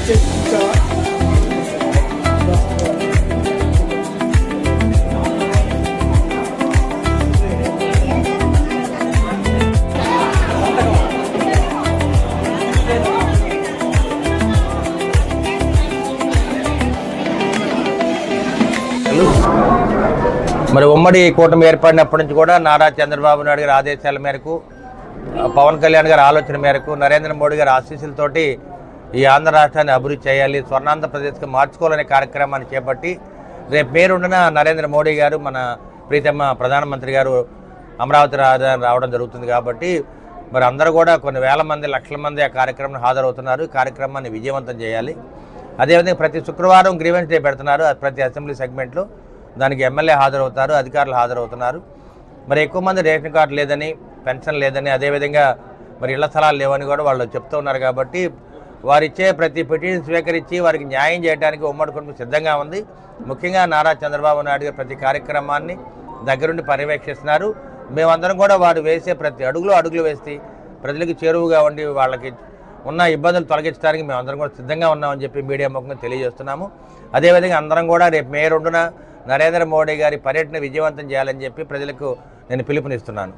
మరి ఉమ్మడి కూటమి ఏర్పడినప్పటి నుంచి కూడా నారా చంద్రబాబు నాయుడు గారి ఆదేశాల మేరకు, పవన్ కళ్యాణ్ గారి ఆలోచన మేరకు, నరేంద్ర మోడీ గారి ఆశీస్సులతోటి ఈ ఆంధ్ర రాష్ట్రాన్ని అభివృద్ధి చేయాలి, స్వర్ణాంధ్రప్రదేశ్కి మార్చుకోవాలనే కార్యక్రమాన్ని చేపట్టి రేపు మే 2న నరేంద్ర మోడీ గారు మన ప్రీతమ్మ ప్రధానమంత్రి గారు అమరావతి రావడం జరుగుతుంది. కాబట్టి మరి అందరూ కూడా కొన్ని వేల మంది, లక్షల మంది ఆ కార్యక్రమం హాజరవుతున్నారు. ఈ కార్యక్రమాన్ని విజయవంతం చేయాలి. అదేవిధంగా ప్రతి శుక్రవారం గ్రీవెన్స్ డే పెడుతున్నారు. ప్రతి అసెంబ్లీ సెగ్మెంట్లో దానికి ఎమ్మెల్యే హాజరవుతారు, అధికారులు హాజరవుతున్నారు. మరి ఎక్కువ మంది రేషన్ కార్డు లేదని, పెన్షన్ లేదని, అదేవిధంగా మరి ఇళ్ల స్థలాలు లేవని కూడా వాళ్ళు చెప్తూ ఉన్నారు. కాబట్టి వారిచ్చే ప్రతి పిటిషన్ స్వీకరించి వారికి న్యాయం చేయడానికి ఉమ్మడి కుటుంబం సిద్ధంగా ఉంది. ముఖ్యంగా నారా చంద్రబాబు నాయుడు గారు ప్రతి కార్యక్రమాన్ని దగ్గరుండి పర్యవేక్షిస్తున్నారు. మేమందరం కూడా వారు వేసే ప్రతి అడుగులు వేసి ప్రజలకు చేరువుగా ఉండి వాళ్ళకి ఉన్న ఇబ్బందులు తొలగించడానికి మేమందరం కూడా సిద్ధంగా ఉన్నామని చెప్పి మీడియా ముఖంగా తెలియజేస్తున్నాము. అదేవిధంగా అందరం కూడా రేపు మే 2న నరేంద్ర మోడీ గారి పర్యటన విజయవంతం చేయాలని చెప్పి ప్రజలకు నేను పిలుపునిస్తున్నాను.